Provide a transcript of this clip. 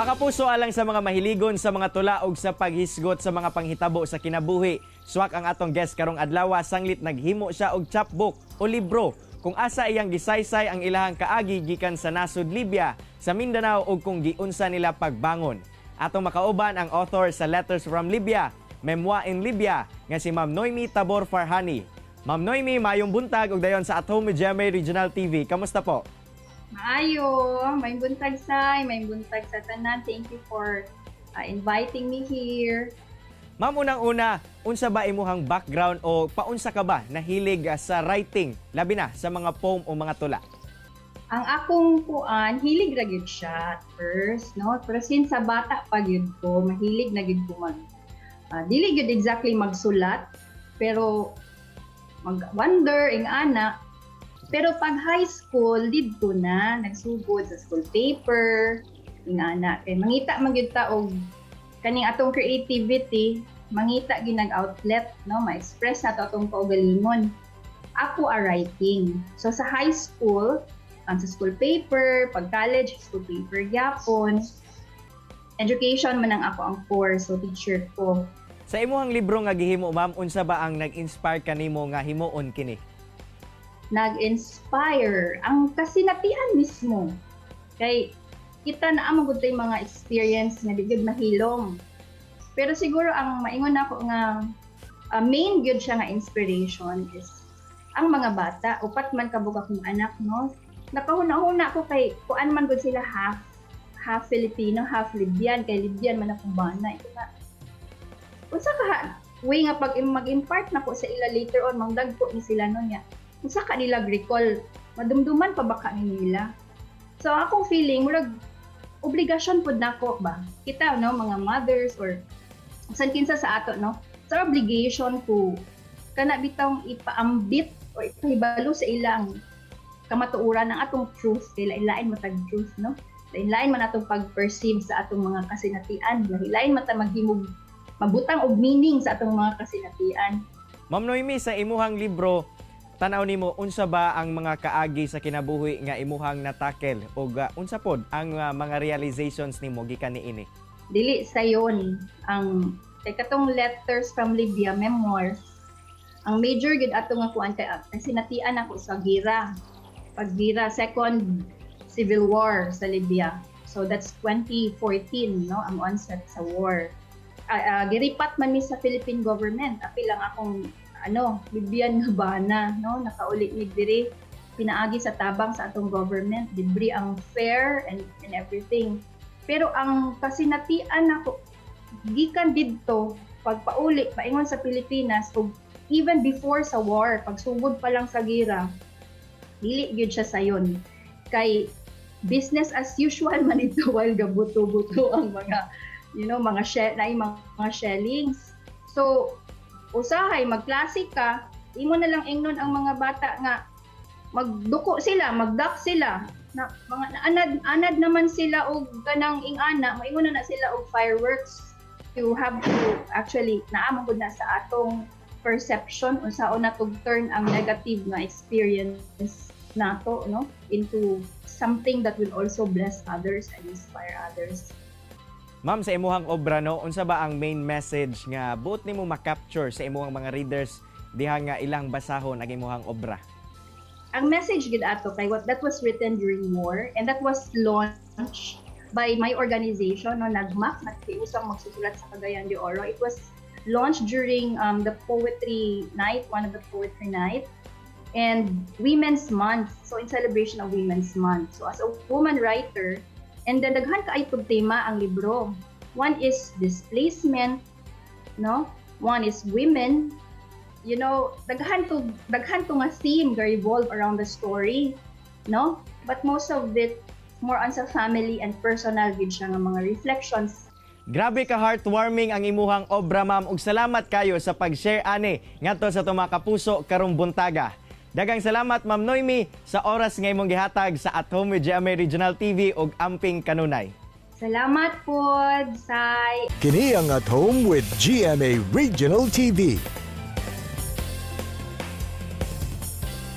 Mga kapuso, alang sa mga mahiligon sa mga tula ug sa paghisgot sa mga panghitabo sa kinabuhi. Swak ang atong guest karong adlaw, sanglit naghimo siya og chapbook o libro kung asa iyang gisaysay ang ilahang kaagi gikan sa nasud Libya, sa Mindanao ug kung giunsa nila pagbangon. Atong makauban ang author sa Letters from Libya, Memoir in Libya, nga si Ma'am Noemi Tabor Farhani. Ma'am Noemi, mayong buntag ug dayon sa At Home with GMA Regional TV. Kamusta po? Maayo, may buntag sa tanan. Thank you for inviting me here. Ma'am, unang-una, unsa ba imuhang background o paunsa ka ba nahilig sa writing, labi na sa mga poem o mga tula? Ang akong puan, hilig ra gyud siya at first, no? Pero since sa bata pa gyud ko, mahilig na gyud ko dili gyud exactly magsulat, pero mag-wonder ing ana. Pero pag high school, didto na nagsugod sa school paper, ing ana. Kay mangita man gyud ta og kaning atong creativity, mangita ginag outlet, no, ma-express nato atong kaugalingon. Ako writing. So sa high school, sa school paper, pag college, school paper gyapon. Education man ang ako ang course, so teacher ko. Sa imuhang libro nga gihimo, ma'am, unsa ba ang nag-inspire kanimo nga himuon kini? Nag-inspire ang kasinatian mismo. Kay kita na amang gud tay mga experience nga digid mahilom. Pero siguro ang maingon ako nga main gyud siya nga inspiration is ang mga bata, upat man kabug akong anak, no. Nakahuna-huna ko kay kuan man gud sila half Filipino, half Libyan, kay Libyan man akong bana. Ito nga unsa ka way nga pag mag-impart na ko sa ila later on, mangdagko ni sila no niya. Unsa ka nila recall, madumduman pa baka ni nila. So akong feeling murag obligasyon pud nako ba. Kita no mga mothers or san kinsa sa ato no. Sa obligation ko kana bitawng ipaambit o ipahibalo sa ilang kamatuoran ng atong truth, kay lain-lain matag truth no. Lain-lain man atong pag-perceive sa atong mga kasinatian, lain mata maghimog mabutang og meaning sa atong mga kasinatian. Ma'am Noemi, sa imuhang libro, tanaw nimo unsa ba ang mga kaagi sa kinabuhi nga imuhang natakel o unsa pod ang mga realizations nimo gikan niini? Dili sayon ang katong Letters from Libya, Memoir. Ang major gid ato nga kuan kay sinatian ako sa gira. Paggira, second civil war sa Libya. So that's 2014, no, ang onset sa war. Giripat man mi sa Philippine government. Apil lang akong Libyan nga bana, no, nakauli mi diri, pinaagi sa tabang sa atong government, libre ang fare and everything. Pero ang kasinatian nako gikan didto pagpauli paingon sa Pilipinas ug even before sa war, pagsugod pa lang sa gira, dili gyud siya sayon. Kay business as usual man ito while gabuto-buto ang mga mga shellings. So usahay magklasik ka, imo na lang ingnon ang mga bata nga magduko sila, magdak sila, na mga anad naman sila og kanang ingana, maingon na sila og fireworks. You have to actually naamang gud na sa atong perception unsaon natog turn ang negative nga experience nato, no, into something that will also bless others and inspire others. Ma'am, sa imuhang obra, no, unsa ba ang main message nga buot nimo ma-capture sa imuhang mga readers diha nga ilang basahon ang imuhang obra? Ang message gid ato kay that was written during war and that was launched by my organization, no, Nagmak, nagkiusang magsusulat sa Cagayan de Oro. It was launched during the poetry night, one of the poetry night, and Women's Month. So in celebration of Women's Month. So as a woman writer, and then daghan ka ay tema ang libro. One is displacement, no? One is women. You know, daghan to nga theme nga revolve around the story, no? But most of it more on sa family and personal gid siya nga mga reflections. Grabe ka heartwarming ang imuhang obra, ma'am, ug salamat kayo sa pag-share ani ngadto sa itong mga kapuso karong buntaga. Daghang salamat, Ma'am Noemi, sa oras nga imong gihatag sa At Home with GMA Regional TV ug Amping Kanunay. Salamat po, Sai. Kini ang At Home with GMA Regional TV.